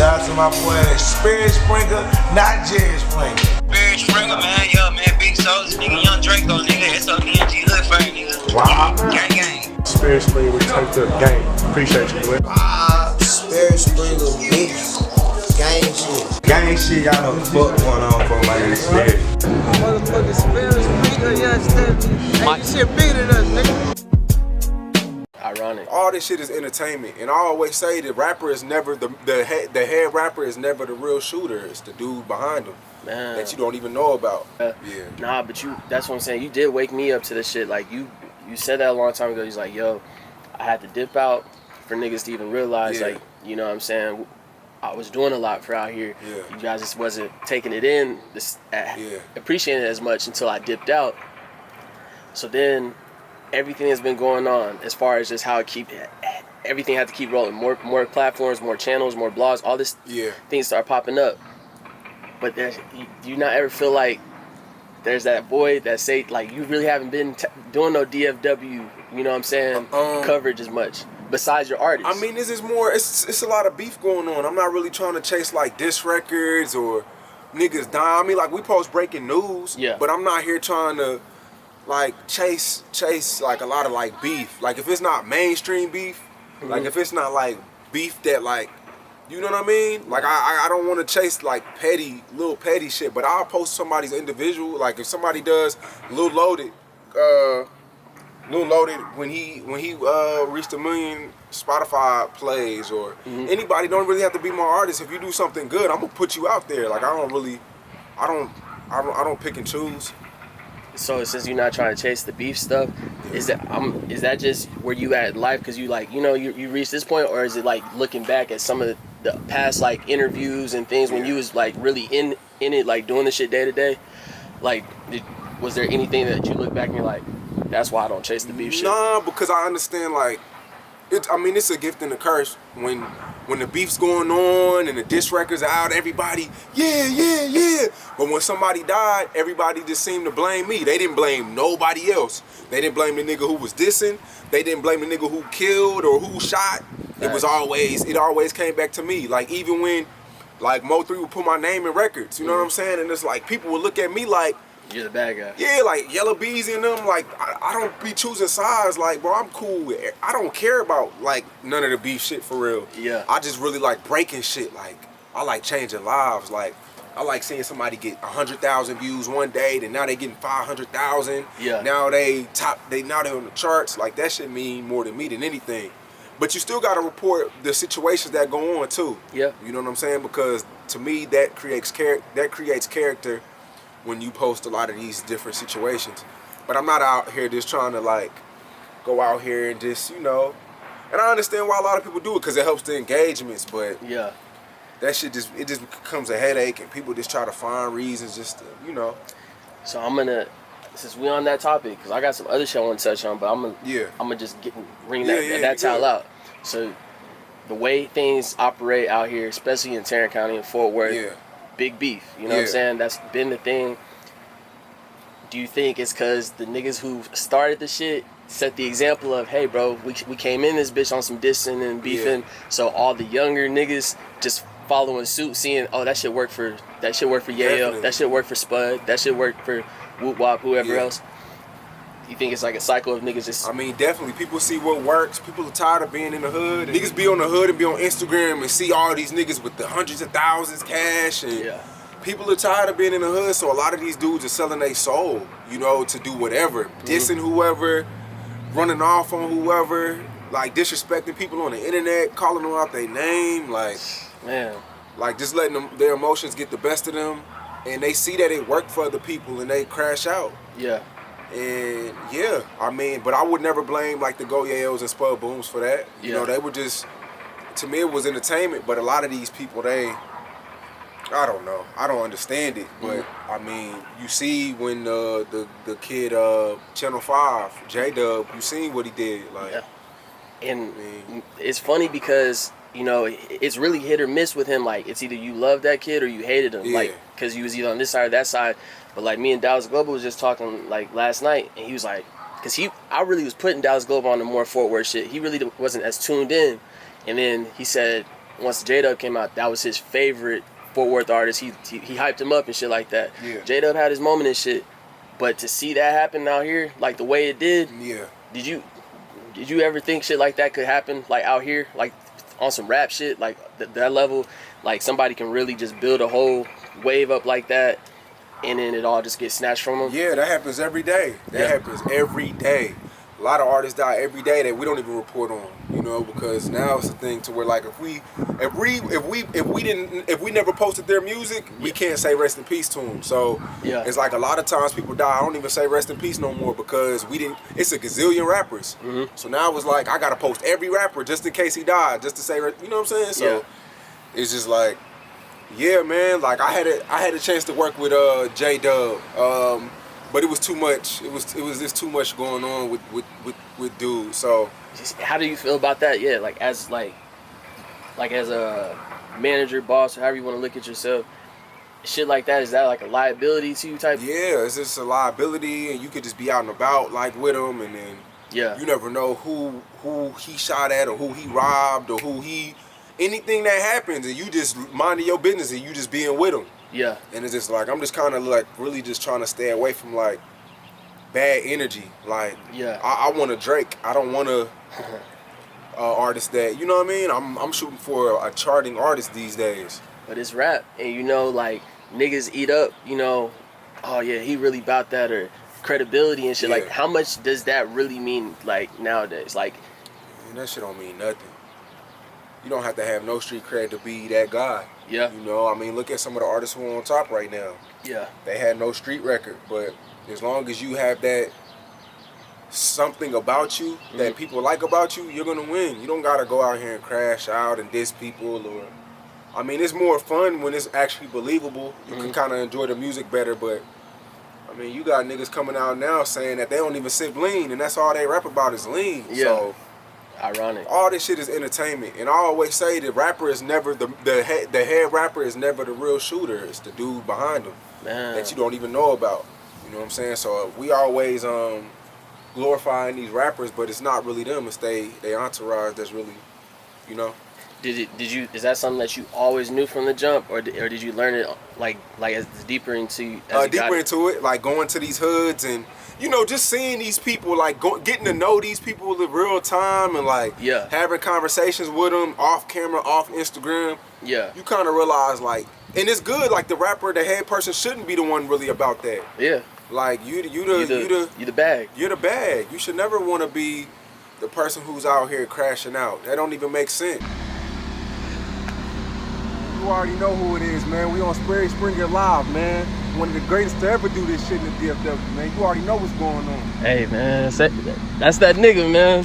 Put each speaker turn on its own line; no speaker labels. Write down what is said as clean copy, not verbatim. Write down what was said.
Shout out to my boy Sperryspringer, not Springer.
Sperryspringer, man, yo, man, Big Souls, nigga, Young Draco, nigga, SODNG Hood Fire, nigga.
Wow.
Gang, gang.
Sperryspringer, we turned to the game. Appreciate you, boy.
Sperryspringer, beef, gang shit.
Gang shit, y'all know the fuck going on for my nigga Sperry.
Motherfucking Sperryspringer, you understand me? Hey, this shit bigger than us, nigga.
Ironic.
All this shit is entertainment, and I always say the rapper is never the head rapper is never the real shooter. It's the dude behind him that you don't even know about.
Yeah. Nah, but that's what I'm saying. You did wake me up to this shit. Like you said that a long time ago. He's like, yo, I had to dip out for niggas to even realize, like, you know what I'm saying, I was doing a lot for out here. You guys just wasn't taking it in, appreciating it as much until I dipped out. So then everything has been going on as far as just how everything had to keep rolling. More platforms, more channels, more blogs, all this things start popping up. But do you not ever feel like there's that void that say, like, you really haven't been doing no DFW, you know what I'm saying, coverage as much besides your artists?
I mean, this is more, it's a lot of beef going on. I'm not really trying to chase like diss records or niggas dying. I mean, like, we post breaking news, but I'm not here trying to like chase like a lot of like beef. Like, if it's not mainstream beef, like if it's not like beef that, like, you know what I mean? Like, I don't want to chase like little petty shit, but I'll post somebody's individual. Like, if somebody does Lil Loaded when he reached 1 million Spotify plays, or anybody, don't really have to be my artist. If you do something good, I'm gonna put you out there. Like, I don't pick and choose.
So since you're not trying to chase the beef stuff, is that just where you at in life? Because you, like, you know, you reached this point, or is it like looking back at some of the past like interviews and things when you was like really in it, like doing the shit day to day? Like, was there anything that you look back and you're like, that's why I don't chase the beef shit?
Nah, because I understand, like, it's a gift and a curse when the beef's going on and the diss records are out, everybody, yeah. But when somebody died, everybody just seemed to blame me. They didn't blame nobody else. They didn't blame the nigga who was dissing. They didn't blame the nigga who killed or who shot. It always came back to me. Like, even when, like, Mo3 would put my name in records, you know what I'm saying? And it's like, people would look at me like,
you're the bad guy.
Yeah, like Yellow Bees and them, like, I don't be choosing sides. Like, bro, I'm cool with it. I don't care about, like, none of the beef shit for real.
Yeah.
I just really like breaking shit. Like, I like changing lives. Like, I like seeing somebody get 100,000 views one day, then now they getting 500,000.
Yeah.
Now they're on the charts. Like, that shit mean more to me than anything. But you still gotta report the situations that go on too. Yeah. You know what I'm saying? Because to me, that creates character when you post a lot of these different situations. But I'm not out here just trying to, like, go out here and just, you know, and I understand why a lot of people do it, because it helps the engagements, but that shit just becomes a headache, and people just try to find reasons just to, you know.
So I'm gonna, since we on that topic, because I got some other shit I want to touch on, but I'm gonna just bring that towel out. So the way things operate out here, especially in Tarrant County and Fort Worth, big beef, you know what I'm saying? That's been the thing. Do you think it's because the niggas who started the shit set the example of, hey, bro, we came in this bitch on some dissing and beefing, so all the younger niggas just following suit, seeing, oh, that shit worked for Yayo, that shit worked for Spud, that shit worked for Whoop Wop, whoever else? You think it's like a cycle of niggas just...
I mean, definitely. People see what works. People are tired of being in the hood. Niggas be on the hood and be on Instagram and see all these niggas with the hundreds of thousands cash. And people are tired of being in the hood, so a lot of these dudes are selling their soul, you know, to do whatever. Dissing whoever, running off on whoever, like disrespecting people on the internet, calling them out their name, like...
Man.
Like, just letting their emotions get the best of them. And they see that it worked for other people and they crash out. Yeah. And I mean, but I would never blame like the Go Yayos and Spud Booms for that. You know, they were just, to me it was entertainment, but a lot of these people, I don't know. I don't understand it. But I mean, you see when the kid Channel 5, J-Dub, you seen what he did. Like,
and it's funny because, you know, it's really hit or miss with him. Like, it's either you love that kid or you hated him. Like, because you was either on this side or that side. But like, me and Dallas Global was just talking like last night, and he was like, because I really was putting Dallas Global on the more Fort Worth shit. He really wasn't as tuned in. And then he said, once J-Dub came out, that was his favorite Fort Worth artist. He hyped him up and shit like that.
Yeah.
J-Dub had his moment and shit. But to see that happen out here, like the way it did,
yeah.
Did you ever think shit like that could happen, like out here, like on some rap shit, like that level, like somebody can really just build a whole wave up like that, and then it all just gets snatched from them?
Yeah, that happens every day. That happens every day. A lot of artists die every day that we don't even report on, you know, because now it's a thing to where, like, if we never posted their music, we can't say rest in peace to them. So it's like a lot of times people die. I don't even say rest in peace no more because we didn't. It's a gazillion rappers. So now it's like I gotta post every rapper just in case he died, just to say, you know what I'm saying? So it's just like, yeah, man. Like I had a chance to work with J-Dub. But it was too much. It was just too much going on with dude. So
how do you feel about that? Yeah, like as a manager, boss, or however you want to look at yourself, shit like that, is that like a liability to you type?
Yeah, it's just a liability, and you could just be out and about like with him, and then you never know who he shot at or who he robbed or anything that happens, and you just minding your business and you just being with him.
Yeah.
And it's just like, I'm just kind of like really just trying to stay away from like bad energy. Like, I want a Drake. I don't want a artist that, you know what I mean? I'm shooting for a charting artist these days.
But it's rap, and you know, like niggas eat up, you know, oh yeah, he really about that, or credibility and shit. Like, how much does that really mean, like, nowadays? Like,
man, that shit don't mean nothing. You don't have to have no street cred to be that guy.
Yeah.
You know, I mean, look at some of the artists who are on top right now.
Yeah.
They had no street record, but as long as you have that something about you that people like about you, you're gonna win. You don't gotta go out here and crash out and diss people, or, I mean, it's more fun when it's actually believable. You can kind of enjoy the music better, but I mean, you got niggas coming out now saying that they don't even sip lean, and that's all they rap about is lean.
Yeah.
So,
ironic.
all this shit is entertainment, and I always say the rapper is never the head rapper is never the real shooter. It's the dude behind him that you don't even know about. You know what I'm saying? So we always glorifying these rappers, but it's not really them. It's they entourage that's really, you know.
Is that something that you always knew from the jump, or did you learn it like as deeper into
it, like going to these hoods and, you know, just seeing these people, like getting to know these people in real time, and like having conversations with them off camera, off Instagram. Yeah, you kind of realize, like, and it's good. Like, the rapper, the head person, shouldn't be the one really about that. Yeah, like you the bag. You're the bag. You should never want to be the person who's out here crashing out. That don't even make sense. You already know who it is, man. We on Sperry Springer Live, man. One of the greatest to ever do this shit in the DFW, man. You already know what's going on.
Hey, man, that's that nigga, man.